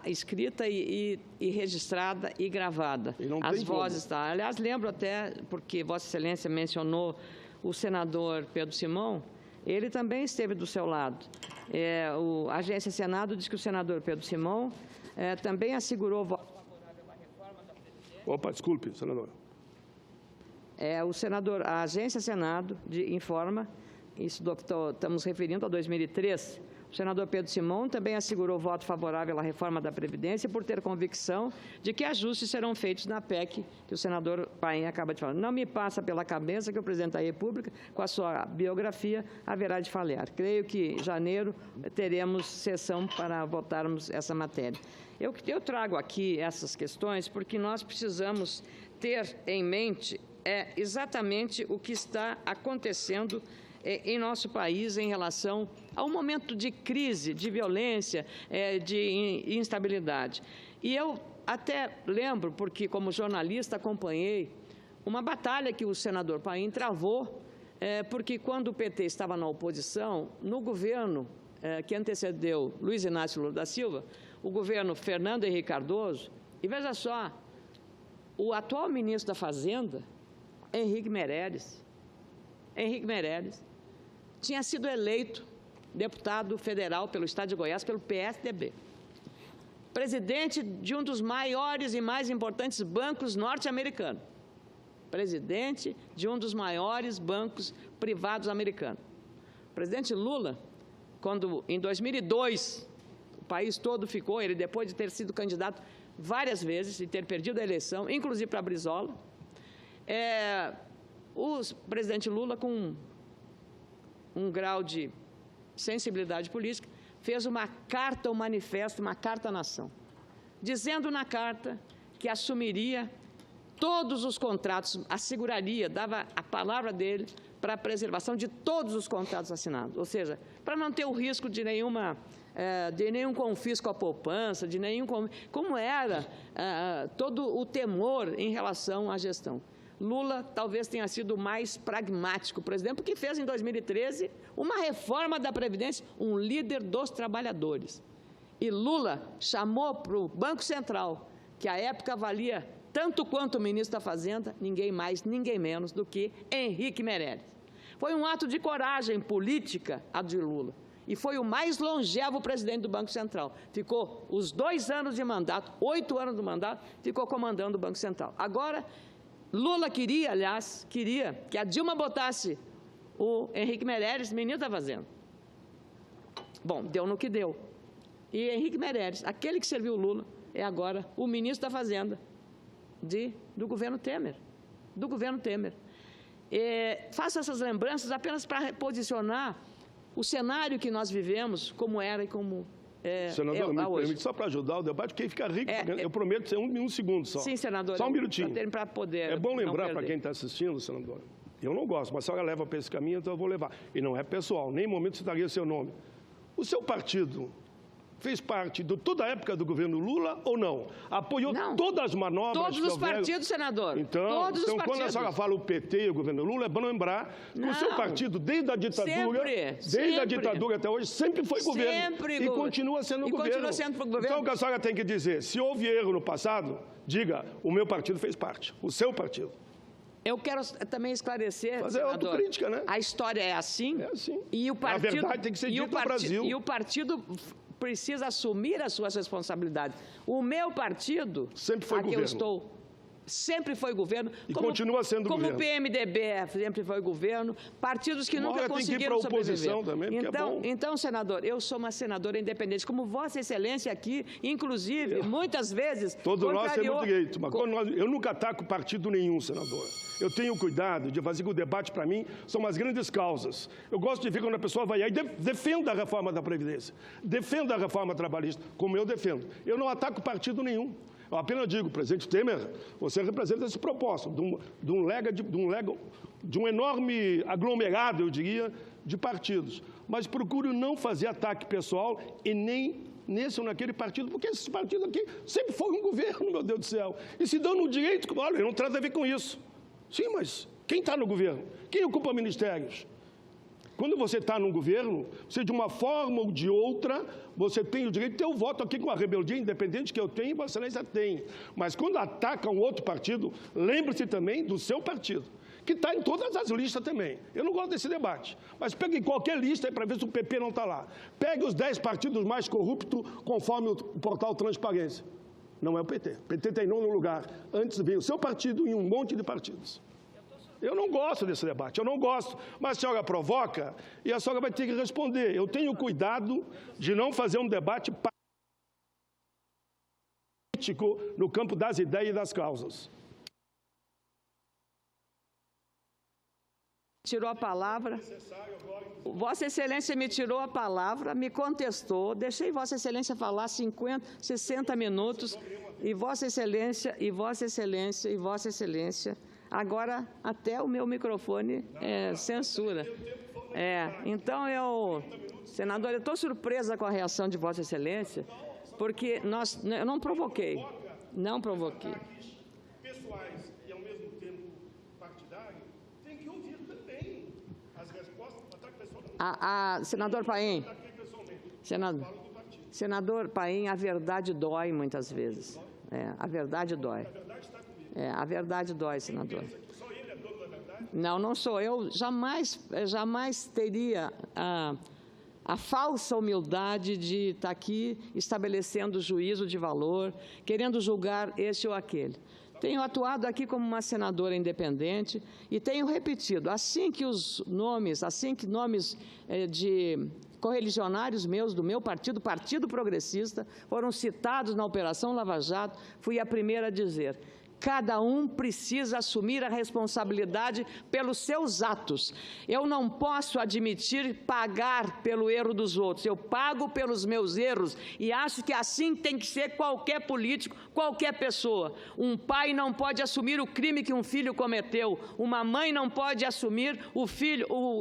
Escrita e registrada e gravada. E não as vozes estão. Aliás, lembro até, porque Vossa Excelência mencionou o senador Pedro Simão, ele também esteve do seu lado. A Agência Senado diz que o senador Pedro Simão também assegurou voto favorável à reforma Opa, desculpe, senador. O senador, a Agência Senado informa, estamos referindo a 2003, o senador Pedro Simão também assegurou voto favorável à reforma da Previdência por ter convicção de que ajustes serão feitos na PEC, que o senador Paim acaba de falar. Não me passa pela cabeça que o presidente da República, com a sua biografia, haverá de falhar. Creio que em janeiro teremos sessão para votarmos essa matéria. Eu trago aqui essas questões porque nós precisamos ter em mente exatamente o que está acontecendo em nosso país em relação ao momento de crise, de violência, de instabilidade. E eu até lembro, porque como jornalista acompanhei uma batalha que o senador Paim travou, porque quando o PT estava na oposição, no governo que antecedeu Luiz Inácio Lula da Silva, o governo Fernando Henrique Cardoso, e veja só, o atual ministro da Fazenda, Henrique Meirelles, tinha sido eleito deputado federal pelo Estado de Goiás, pelo PSDB. Presidente de um dos maiores e mais importantes bancos norte-americanos. Presidente de um dos maiores bancos privados americanos. O presidente Lula, quando em 2002, o país todo ficou, ele depois de ter sido candidato várias vezes e ter perdido a eleição, inclusive para a Brizola, o presidente Lula, com um grau de sensibilidade política, fez uma carta, um manifesto, uma carta à nação, dizendo na carta que assumiria todos os contratos, asseguraria, dava a palavra dele para a preservação de todos os contratos assinados, ou seja, para não ter o risco de nenhum confisco à poupança, como era todo o temor em relação à gestão. Lula talvez tenha sido mais pragmático, por exemplo, que fez em 2013 uma reforma da Previdência, um líder dos trabalhadores. E Lula chamou para o Banco Central, que à época valia tanto quanto o ministro da Fazenda, ninguém mais, ninguém menos do que Henrique Meirelles. Foi um ato de coragem política a de Lula. E foi o mais longevo presidente do Banco Central. Ficou os 2 anos de mandato, 8 anos do mandato, ficou comandando o Banco Central. Agora, Lula queria que a Dilma botasse o Henrique Meirelles, ministro da Fazenda. Bom, deu no que deu. E Henrique Meirelles, aquele que serviu Lula, é agora o ministro da Fazenda do governo Temer. Faço essas lembranças apenas para posicionar o cenário que nós vivemos, como era e como senador, me permite, só para ajudar o debate, quem fica rico, eu prometo ser um segundo só. Sim, senador. Só um minutinho. Para poder é bom lembrar para quem está assistindo, senador, eu não gosto, mas a senhora leva para esse caminho, então eu vou levar. E não é pessoal, nem em momento citaria seu nome. O seu partido fez parte de toda a época do governo Lula ou não? Apoiou todas as manobras? Todos os partidos, senador. Então, quando a senhora fala o PT e o governo Lula, é bom lembrar que o seu partido, desde a ditadura, a ditadura até hoje, sempre foi governo. E continua sendo governo. Então, o que a senhora tem que dizer, se houve erro no passado, diga, o meu partido fez parte, o seu partido. Eu quero também esclarecer, mas senador, autocrítica, né? A história é assim. É assim. E o partido, a verdade tem que ser dita no Brasil. E o partido precisa assumir as suas responsabilidades. O meu partido, sempre foi governo. Eu estou, sempre foi governo. E continua sendo governo. Como o PMDB sempre foi governo, partidos que nunca conseguiram sobreviver. Também, então, senador, eu sou uma senadora independente, como Vossa Excelência aqui, inclusive, muitas vezes... Todos nós temos direito, mas eu nunca ataco partido nenhum, senador. Eu tenho cuidado de fazer que o debate, para mim, são as grandes causas. Eu gosto de ver quando a pessoa vai aí, defenda a reforma da Previdência, defenda a reforma trabalhista, como eu defendo. Eu não ataco partido nenhum. Eu apenas digo, presidente Temer, você representa esse propósito de um enorme aglomerado, eu diria, de partidos. Mas procure não fazer ataque pessoal e nem nesse ou naquele partido, porque esse partido aqui sempre foi um governo, meu Deus do céu. E se dão no direito, olha, não tem nada a ver com isso. Sim, mas quem está no governo? Quem ocupa ministérios? Quando você está no governo, você de uma forma ou de outra, você tem o direito de ter o voto aqui com a rebeldia independente que eu tenho e Vossa Excelência tem. Mas quando ataca um outro partido, lembre-se também do seu partido, que está em todas as listas também. Eu não gosto desse debate, mas pegue qualquer lista aí para ver se o PP não está lá. Pegue os 10 partidos mais corruptos, conforme o portal Transparência. não é o PT. O PT tem nono lugar. Antes veio o seu partido e um monte de partidos. Eu não gosto desse debate, eu não gosto. Mas a senhora provoca e a senhora vai ter que responder. Eu tenho cuidado de não fazer um debate político no campo das ideias e das causas. Tirou a palavra. Vossa Excelência me tirou a palavra, me contestou, deixei Vossa Excelência falar 50, 60 minutos, e Vossa Excelência, agora até o meu microfone censura. Então, senador, eu estou surpresa com a reação de Vossa Excelência, porque eu não provoquei. Pessoais e, ao mesmo tempo, partidários, tem que ouvir também as respostas. Senador Paim, senador Paim, a verdade dói muitas vezes. A verdade dói. A verdade dói, senador. Só ele é dono da verdade? Não sou. Eu jamais teria a falsa humildade de estar aqui estabelecendo juízo de valor, querendo julgar este ou aquele. Tenho atuado aqui como uma senadora independente e tenho repetido, assim que nomes de correligionários meus do meu partido, Partido Progressista, foram citados na Operação Lava Jato, fui a primeira a dizer: cada um precisa assumir a responsabilidade pelos seus atos. Eu não posso admitir pagar pelo erro dos outros. Eu pago pelos meus erros e acho que assim tem que ser qualquer político, qualquer pessoa. Um pai não pode assumir o crime que um filho cometeu. Uma mãe não pode assumir o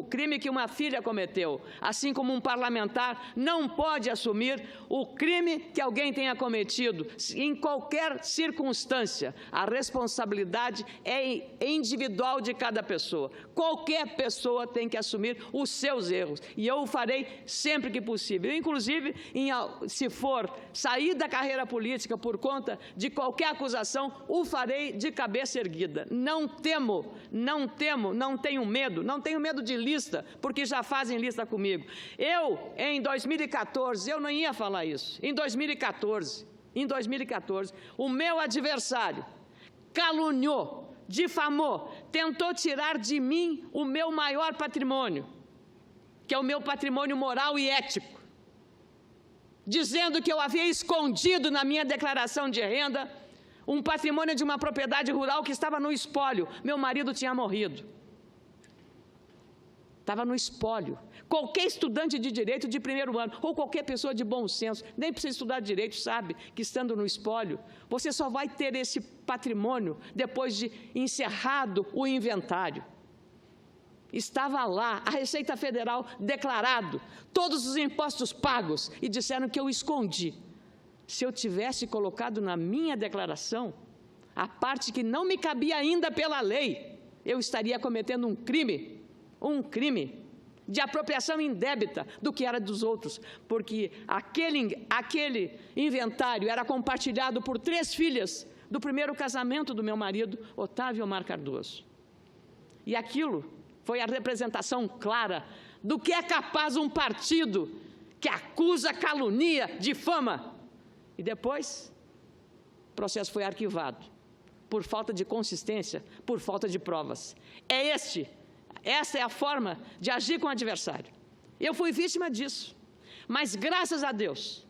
crime que uma filha cometeu. Assim como um parlamentar não pode assumir o crime que alguém tenha cometido, em qualquer circunstância. A responsabilidade é individual de cada pessoa. Qualquer pessoa tem que assumir os seus erros. E eu o farei sempre que possível. Inclusive, se for sair da carreira política por conta de qualquer acusação, o farei de cabeça erguida. Não tenho medo de lista, porque já fazem lista comigo. Em 2014, eu não ia falar isso. Em 2014, o meu adversário caluniou, difamou, tentou tirar de mim o meu maior patrimônio, que é o meu patrimônio moral e ético, dizendo que eu havia escondido na minha declaração de renda um patrimônio de uma propriedade rural que estava no espólio. Meu marido tinha morrido. Estava no espólio. Qualquer estudante de direito de primeiro ano, ou qualquer pessoa de bom senso, nem precisa estudar direito, sabe que estando no espólio, você só vai ter esse patrimônio depois de encerrado o inventário. Estava lá, a Receita Federal declarado, todos os impostos pagos, e disseram que eu escondi. Se eu tivesse colocado na minha declaração a parte que não me cabia ainda pela lei, eu estaria cometendo um crime de apropriação indébita do que era dos outros, porque aquele inventário era compartilhado por 3 filhas do primeiro casamento do meu marido, Otávio Omar Cardoso. E aquilo foi a representação clara do que é capaz um partido que acusa, calunia, difama. E depois, o processo foi arquivado, por falta de consistência, por falta de provas. Essa é a forma de agir com o adversário. Eu fui vítima disso, mas graças a Deus,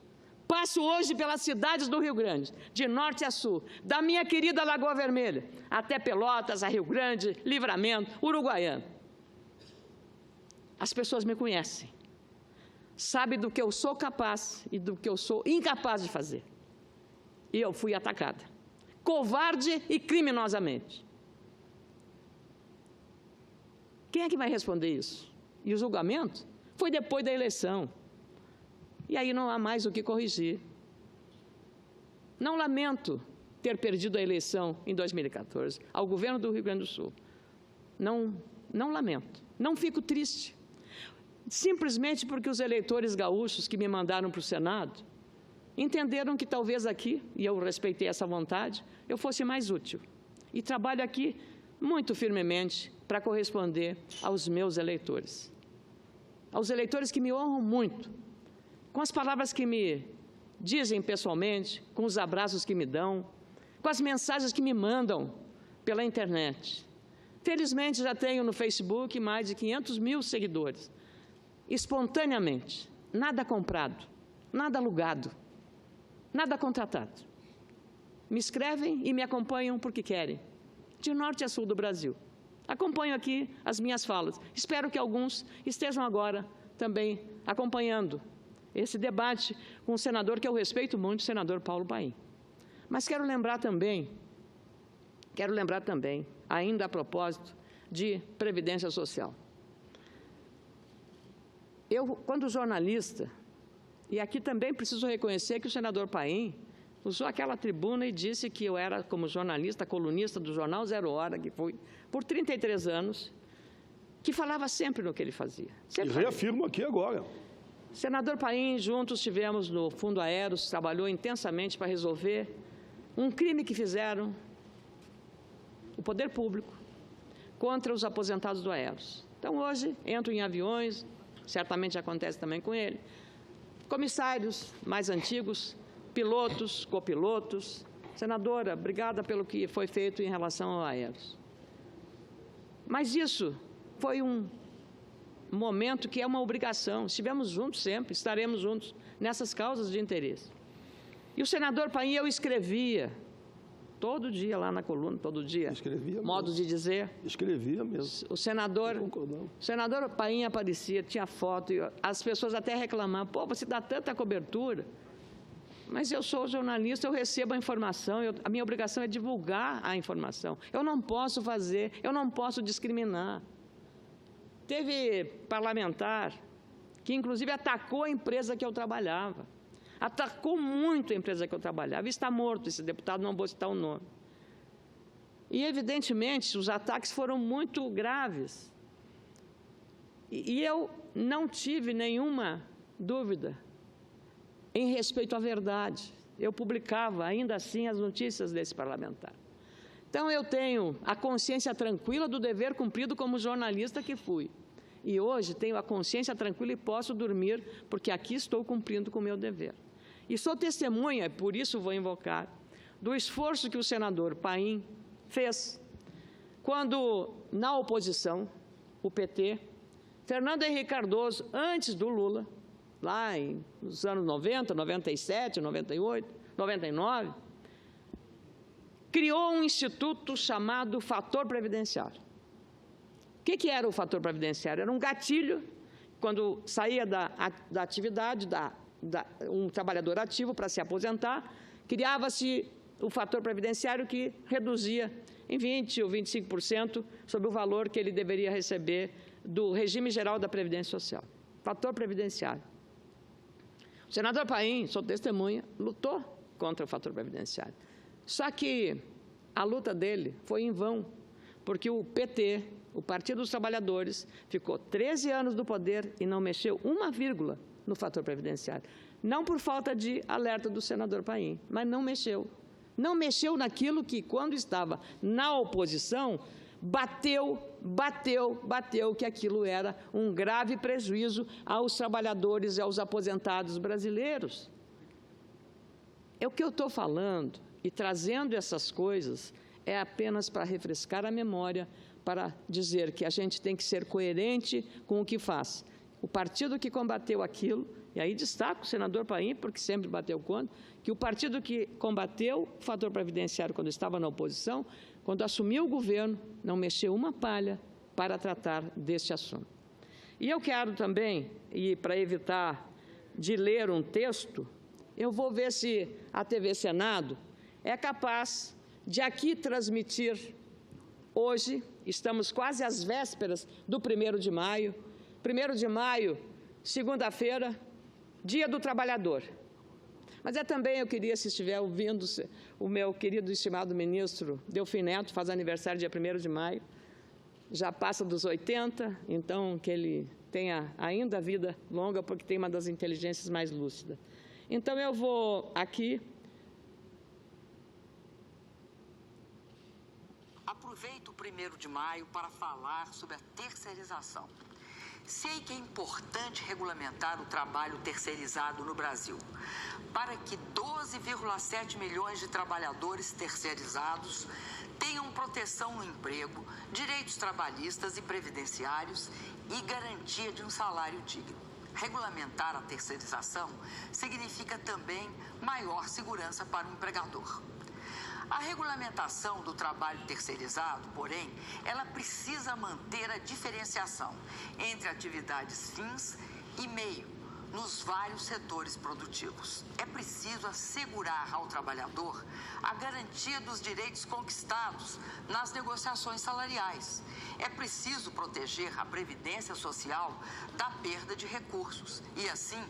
passo hoje pelas cidades do Rio Grande, de norte a sul, da minha querida Lagoa Vermelha, até Pelotas, a Rio Grande, Livramento, Uruguaiana. As pessoas me conhecem, sabem do que eu sou capaz e do que eu sou incapaz de fazer. E eu fui atacada, covarde e criminosamente. Quem é que vai responder isso? E o julgamento foi depois da eleição. E aí não há mais o que corrigir. Não lamento ter perdido a eleição em 2014 ao governo do Rio Grande do Sul. Não lamento. Não fico triste. Simplesmente porque os eleitores gaúchos que me mandaram para o Senado entenderam que talvez aqui, e eu respeitei essa vontade, eu fosse mais útil. E trabalho aqui muito firmemente para corresponder aos meus eleitores. Aos eleitores que me honram muito, com as palavras que me dizem pessoalmente, com os abraços que me dão, com as mensagens que me mandam pela internet. Felizmente, já tenho no Facebook mais de 500 mil seguidores, espontaneamente, nada comprado, nada alugado, nada contratado. Me escrevem e me acompanham porque querem, de norte a sul do Brasil. Acompanho aqui as minhas falas. Espero que alguns estejam agora também acompanhando esse debate com um senador que eu respeito muito, o senador Paulo Paim. Mas quero lembrar também, ainda a propósito de Previdência Social. Eu, quando jornalista, e aqui também preciso reconhecer que o senador Paim usou aquela tribuna e disse que eu era, como jornalista, colunista do jornal Zero Hora, que fui por 33 anos, que falava sempre no que ele fazia. E reafirmo aqui agora. Senador Paim, juntos estivemos no Fundo Aeros, trabalhou intensamente para resolver um crime que fizeram o poder público contra os aposentados do Aeros. Então, hoje, entro em aviões, certamente acontece também com ele, comissários mais antigos, pilotos, copilotos. Senadora, obrigada pelo que foi feito em relação ao Aeros. Mas isso foi um momento que é uma obrigação. Estivemos juntos sempre, estaremos juntos nessas causas de interesse. E o senador Paim, eu escrevia, todo dia lá na coluna, todo dia, escrevia modo mesmo. de dizer. Escrevia mesmo. O senador Paim aparecia, tinha foto, e as pessoas até reclamavam, pô, você dá tanta cobertura. Mas eu sou jornalista, eu recebo a informação, a minha obrigação é divulgar a informação. Eu não posso discriminar. Teve parlamentar que, inclusive, atacou a empresa que eu trabalhava. Atacou muito a empresa que eu trabalhava. Está morto esse deputado, não vou citar o nome. E, evidentemente, os ataques foram muito graves. E eu não tive nenhuma dúvida em respeito à verdade. Eu publicava, ainda assim, as notícias desse parlamentar. Então, eu tenho a consciência tranquila do dever cumprido como jornalista que fui. E hoje tenho a consciência tranquila e posso dormir, porque aqui estou cumprindo com o meu dever. E sou testemunha, por isso vou invocar, do esforço que o senador Paim fez quando, na oposição, o PT, Fernando Henrique Cardoso, antes do Lula, lá nos anos 90, 97, 98, 99, criou um instituto chamado Fator Previdenciário. O que era o fator previdenciário? Era um gatilho, quando saía da atividade, um trabalhador ativo para se aposentar, criava-se o fator previdenciário que reduzia em 20% ou 25% sobre o valor que ele deveria receber do regime geral da Previdência Social. Fator previdenciário. O senador Paim, sou testemunha, lutou contra o fator previdenciário. Só que a luta dele foi em vão, porque o PT, o Partido dos Trabalhadores, ficou 13 anos no poder e não mexeu uma vírgula no fator previdenciário. Não por falta de alerta do senador Paim, mas não mexeu. Não mexeu naquilo que, quando estava na oposição, bateu que aquilo era um grave prejuízo aos trabalhadores e aos aposentados brasileiros. O que eu estou falando e trazendo essas coisas é apenas para refrescar a memória, para dizer que a gente tem que ser coerente com o que faz. O partido que combateu aquilo, e aí destaco o senador Paim, porque sempre bateu contra, que o partido que combateu o fator previdenciário quando estava na oposição, quando assumiu o governo, não mexeu uma palha para tratar deste assunto. E eu quero também, e para evitar de ler um texto, eu vou ver se a TV Senado é capaz de aqui transmitir hoje, estamos quase às vésperas do 1º de maio, 1º de maio, segunda-feira, Dia do Trabalhador. Mas também eu queria, se estiver ouvindo, o meu querido e estimado ministro Delfim Neto faz aniversário dia 1º de maio, já passa dos 80, então que ele tenha ainda vida longa, porque tem uma das inteligências mais lúcidas. Então eu vou aqui... Aproveito o 1º de maio para falar sobre a terceirização. Sei que é importante regulamentar o trabalho terceirizado no Brasil, para que 12,7 milhões de trabalhadores terceirizados tenham proteção no emprego, direitos trabalhistas e previdenciários e garantia de um salário digno. Regulamentar a terceirização significa também maior segurança para o empregador. A regulamentação do trabalho terceirizado, porém, ela precisa manter a diferenciação entre atividades fins e meio nos vários setores produtivos. É preciso assegurar ao trabalhador a garantia dos direitos conquistados nas negociações salariais. É preciso proteger a previdência social da perda de recursos e, assim,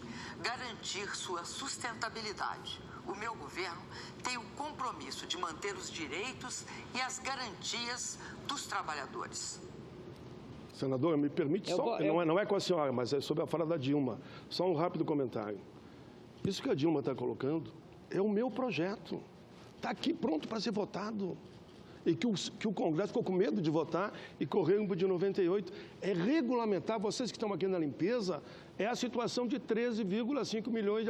garantir sua sustentabilidade. O meu governo tem o compromisso de manter os direitos e as garantias dos trabalhadores. Senador, me permite só, não é com a senhora, mas é sobre a fala da Dilma. Só um rápido comentário. Isso que a Dilma está colocando é o meu projeto. Está aqui pronto para ser votado. E que o Congresso ficou com medo de votar e correu para o de 98. É regulamentar, vocês que estão aqui na limpeza, é a situação de 13,5 milhões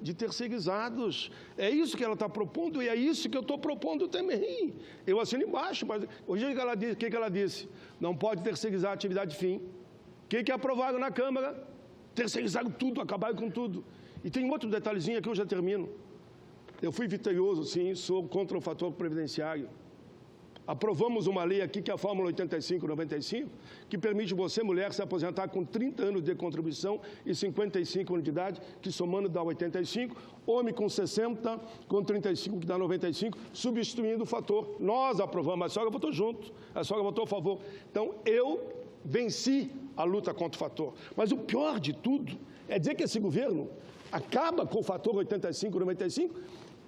de terceirizados. É isso que ela está propondo e é isso que eu estou propondo também. Eu assino embaixo, mas hoje o que ela disse? Não pode terceirizar a atividade fim. O que aprovaram na Câmara? Terceirizaram tudo, acabaram com tudo. E tem outro detalhezinho aqui, eu já termino. Eu fui vitorioso, sim, sou contra o fator previdenciário. Aprovamos uma lei aqui, que é a Fórmula 85-95, que permite você, mulher, se aposentar com 30 anos de contribuição e 55 anos de idade, que somando dá 85, homem com 60, com 35, que dá 95, substituindo o fator. Nós aprovamos, a senhora votou junto, a senhora votou a favor. Então, eu venci a luta contra o fator. Mas o pior de tudo é dizer que esse governo acaba com o fator 85-95,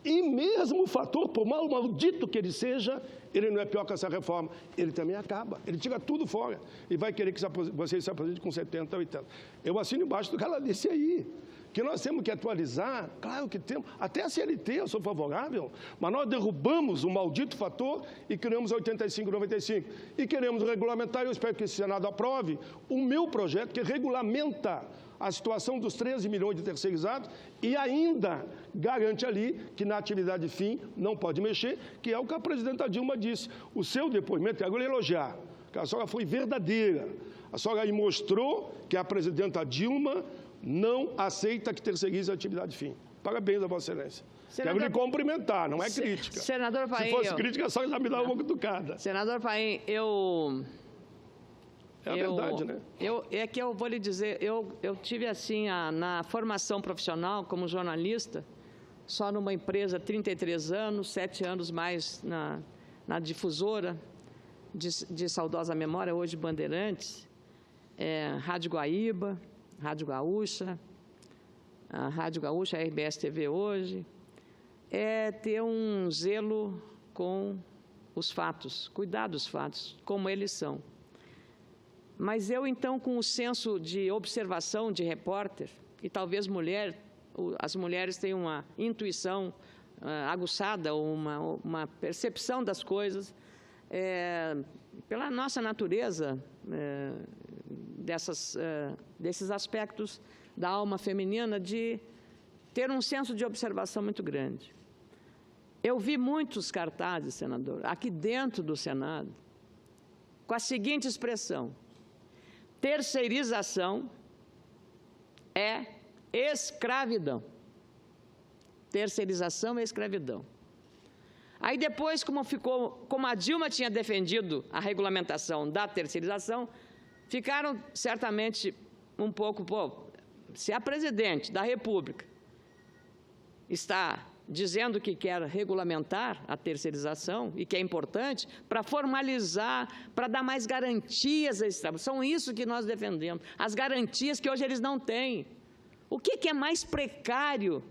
e mesmo o fator, por mal maldito que ele seja, ele não é pior que essa reforma. Ele também acaba. Ele tira tudo fora. E vai querer que vocês se aposentem com 70, 80. Eu assino embaixo do que ela disse aí. Que nós temos que atualizar, claro que temos. Até a CLT eu sou favorável, mas nós derrubamos o maldito fator e criamos 85-95. E queremos regulamentar, eu espero que esse Senado aprove, o meu projeto que regulamenta a situação dos 13 milhões de terceirizados e ainda garante ali que na atividade fim não pode mexer, que é o que a presidenta Dilma disse. O seu depoimento, eu agora elogiar, que a senhora foi verdadeira. A senhora aí mostrou que a presidenta Dilma não aceita que terceirize a atividade fim. Parabéns a Vossa Excelência. Senador, quero lhe cumprimentar, não é crítica. Senador Paim, se fosse crítica, a senhora já me dava uma cutucada. Senador Paim, É a verdade, né? É que eu vou lhe dizer, eu tive assim, na formação profissional como jornalista, só numa empresa, 33 anos, 7 anos mais na difusora de saudosa memória, hoje Bandeirantes, Rádio Guaíba, Rádio Gaúcha, a Rádio Gaúcha, a RBS TV hoje, é ter um zelo com os fatos, cuidar dos fatos, como eles são. Mas eu, então, com o senso de observação de repórter, e talvez as mulheres têm uma intuição aguçada, uma percepção das coisas, pela nossa natureza, desses aspectos da alma feminina, de ter um senso de observação muito grande. Eu vi muitos cartazes, senador, aqui dentro do Senado, com a seguinte expressão: terceirização é escravidão. Terceirização é escravidão. Aí depois, como a Dilma tinha defendido a regulamentação da terceirização, ficaram certamente um pouco, se a presidente da República está dizendo que quer regulamentar a terceirização e que é importante para formalizar, para dar mais garantias a esse trabalho. São isso que nós defendemos, as garantias que hoje eles não têm. O que é mais precário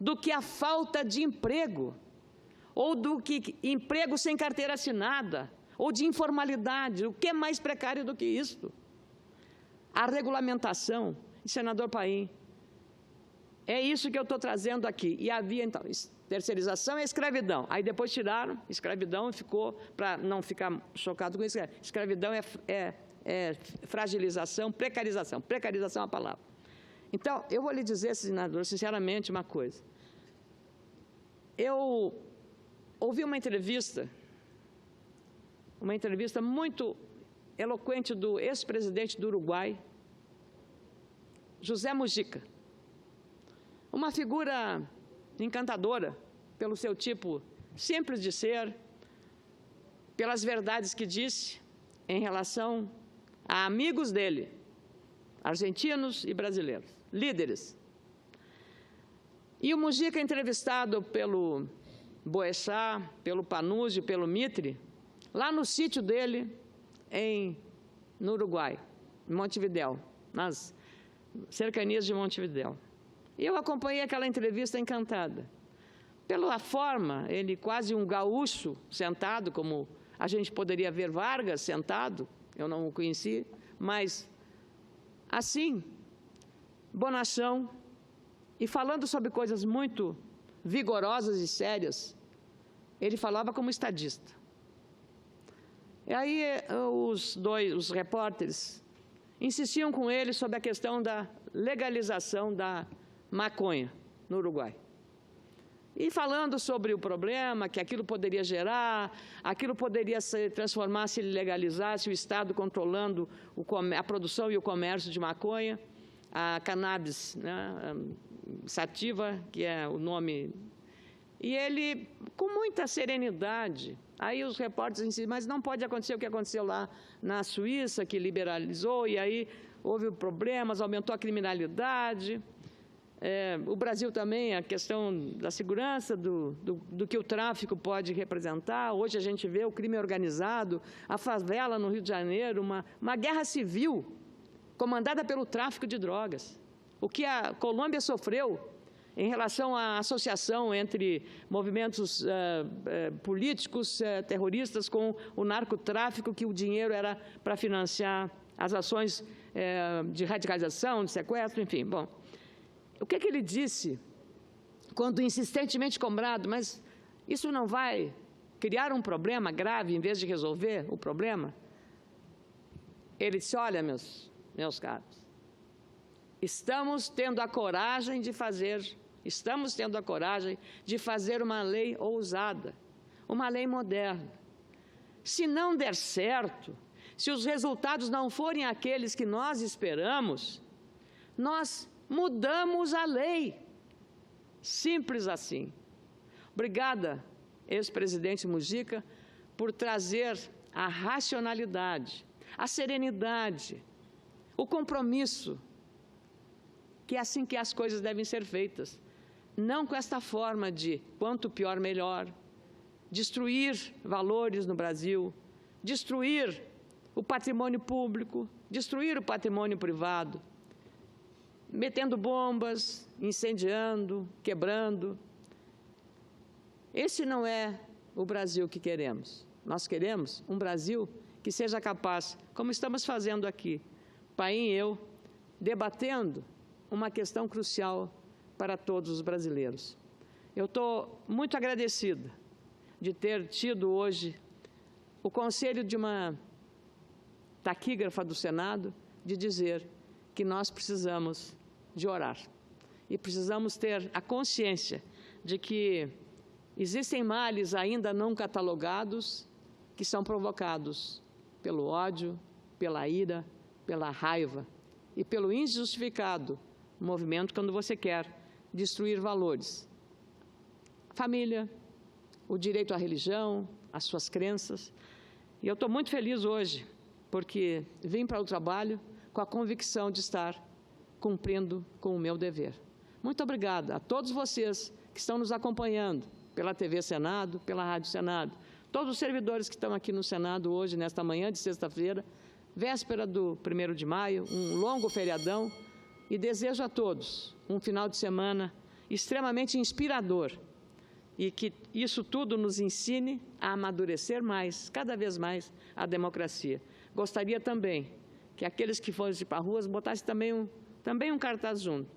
do que a falta de emprego? Ou do que emprego sem carteira assinada? Ou de informalidade? O que é mais precário do que isso? A regulamentação, senador Paim, é isso que eu estou trazendo aqui. E havia, então, terceirização é escravidão. Aí depois tiraram escravidão e ficou, para não ficar chocado com isso, escravidão fragilização, precarização. Precarização é a palavra. Então, eu vou lhe dizer, senador, sinceramente, uma coisa. Eu ouvi uma entrevista muito eloquente do ex-presidente do Uruguai, José Mujica. Uma figura encantadora, pelo seu tipo simples de ser, pelas verdades que disse em relação a amigos dele, argentinos e brasileiros, líderes. E o Mujica, entrevistado pelo Boechat, pelo Panunzi, pelo Mitre, lá no sítio dele, no Uruguai, em Montevidéu, nas cercanias de Montevidéu. E eu acompanhei aquela entrevista encantada. Pela forma, ele quase um gaúcho sentado, como a gente poderia ver Vargas sentado, eu não o conheci, mas assim, bonachão, e falando sobre coisas muito vigorosas e sérias, ele falava como estadista. E aí os repórteres insistiam com ele sobre a questão da legalização da maconha no Uruguai. E falando sobre o problema que aquilo poderia gerar, aquilo poderia se transformar se ele legalizasse, o Estado controlando a produção e o comércio de maconha, a cannabis, né, sativa, que é o nome. E ele, com muita serenidade, aí os repórteres insistem, mas não pode acontecer o que aconteceu lá na Suíça, que liberalizou, e aí houve problemas, aumentou a criminalidade. O Brasil também, a questão da segurança, do que o tráfico pode representar. Hoje a gente vê o crime organizado, a favela no Rio de Janeiro, uma guerra civil comandada pelo tráfico de drogas. O que a Colômbia sofreu em relação à associação entre movimentos políticos terroristas com o narcotráfico, que o dinheiro era para financiar as ações de radicalização, de sequestro, enfim. Bom, o que ele disse quando insistentemente cobrado, mas isso não vai criar um problema grave em vez de resolver o problema? Ele disse, olha, meus caros, estamos tendo a coragem de fazer uma lei ousada, uma lei moderna. Se não der certo, se os resultados não forem aqueles que nós esperamos, nós mudamos a lei. Simples assim. Obrigada, ex-presidente Mujica, por trazer a racionalidade, a serenidade, o compromisso, que é assim que as coisas devem ser feitas. Não com esta forma de quanto pior, melhor, destruir valores no Brasil, destruir o patrimônio público, destruir o patrimônio privado, metendo bombas, incendiando, quebrando. Esse não é o Brasil que queremos. Nós queremos um Brasil que seja capaz, como estamos fazendo aqui, Paim e eu, debatendo uma questão crucial para todos os brasileiros. Eu estou muito agradecida de ter tido hoje o conselho de uma taquígrafa do Senado de dizer que nós precisamos de orar. E precisamos ter a consciência de que existem males ainda não catalogados que são provocados pelo ódio, pela ira, pela raiva e pelo injustificado movimento quando você quer destruir valores. Família, o direito à religião, as suas crenças. E eu estou muito feliz hoje, porque vim para o trabalho com a convicção de estar cumprindo com o meu dever. Muito obrigada a todos vocês que estão nos acompanhando pela TV Senado, pela Rádio Senado, todos os servidores que estão aqui no Senado hoje, nesta manhã de sexta-feira, véspera do 1º de maio, um longo feriadão, e desejo a todos um final de semana extremamente inspirador e que isso tudo nos ensine a amadurecer mais, cada vez mais, a democracia. Gostaria também que aqueles que fossem para as ruas botassem também um cartaz junto.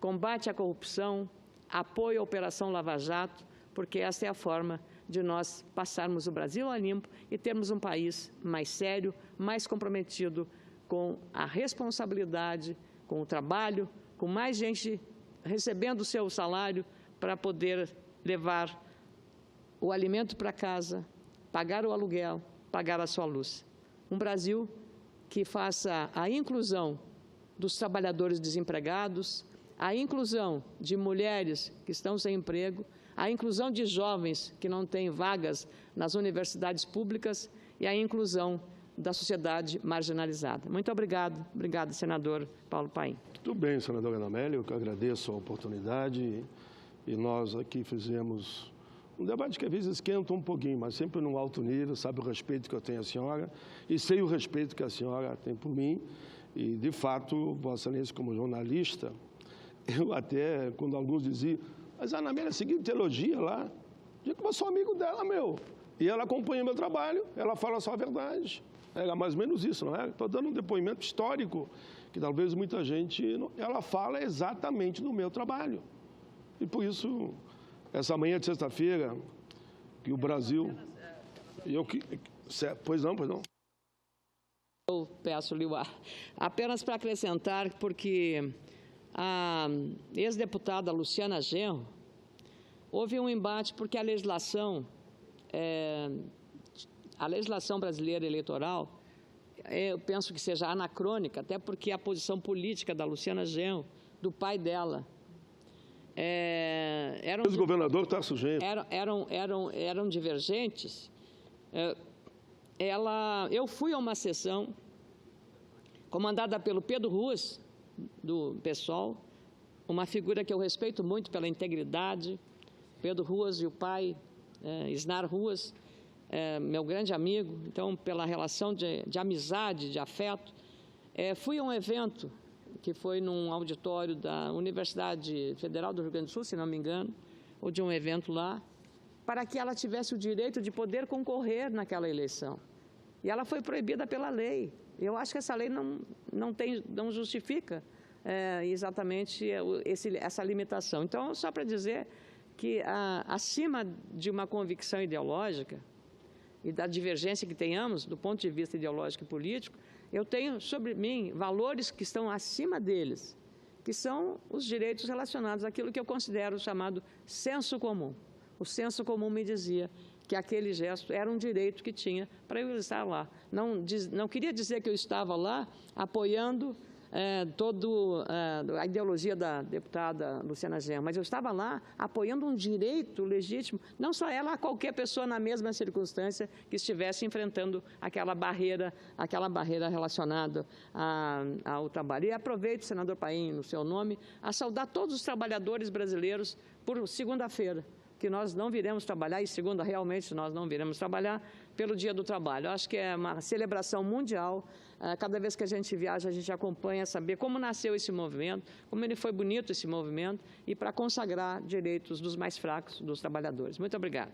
Combate à corrupção, apoio à Operação Lava Jato, porque essa é a forma de nós passarmos o Brasil a limpo e termos um país mais sério, mais comprometido com a responsabilidade, com o trabalho, com mais gente recebendo o seu salário para poder levar o alimento para casa, pagar o aluguel, pagar a sua luz. Um Brasil que faça a inclusão dos trabalhadores desempregados, a inclusão de mulheres que estão sem emprego, a inclusão de jovens que não têm vagas nas universidades públicas e a inclusão da sociedade marginalizada. Muito obrigado. Obrigado, senador Paulo Paim. Tudo bem, senador Ana Amélia, eu que agradeço a oportunidade e nós aqui fizemos um debate que às vezes esquenta um pouquinho, mas sempre num alto nível, sabe o respeito que eu tenho à senhora e sei o respeito que a senhora tem por mim e, de fato, Vossa Excelência, como jornalista, eu até, quando alguns diziam, mas a Ana Amélia seguinte elogia lá, digo que eu sou amigo dela, meu, e ela acompanha meu trabalho, ela fala só a verdade. Era mais ou menos isso, não é? Estou dando um depoimento histórico, que talvez muita gente... Ela fala exatamente do meu trabalho. E por isso, essa manhã de sexta-feira, que o Brasil... Pois não. Eu peço-lhe apenas para acrescentar, porque a ex-deputada Luciana Genro, houve um embate porque a legislação brasileira eleitoral, eu penso que seja anacrônica, até porque a posição política da Luciana Genro, do pai dela, O governador Tarso Genro. eram divergentes. Eu fui a uma sessão comandada pelo Pedro Ruas, do PSOL, uma figura que eu respeito muito pela integridade. Pedro Ruas e o pai, Isnar Ruas, meu grande amigo, então, pela relação de amizade, de afeto. Fui a um evento que foi num auditório da Universidade Federal do Rio Grande do Sul, se não me engano, ou de um evento lá, para que ela tivesse o direito de poder concorrer naquela eleição. E ela foi proibida pela lei. Eu acho que essa lei não justifica exatamente essa limitação. Então, só para dizer que, acima de uma convicção ideológica e da divergência que tenhamos do ponto de vista ideológico e político, eu tenho sobre mim valores que estão acima deles, que são os direitos relacionados àquilo que eu considero chamado senso comum. O senso comum me dizia que aquele gesto era um direito que tinha para eu estar lá. Não queria dizer que eu estava lá apoiando toda a ideologia da deputada Luciana Genro, mas eu estava lá apoiando um direito legítimo, não só ela, a qualquer pessoa na mesma circunstância que estivesse enfrentando aquela barreira relacionada ao trabalho. E aproveito, senador Paim, no seu nome, a saudar todos os trabalhadores brasileiros por segunda-feira, que nós não viremos trabalhar, e segunda realmente nós não viremos trabalhar, pelo Dia do Trabalho. Eu acho que é uma celebração mundial. Cada vez que a gente viaja, a gente acompanha, saber como nasceu esse movimento, como ele foi bonito esse movimento, e para consagrar direitos dos mais fracos, dos trabalhadores. Muito obrigado.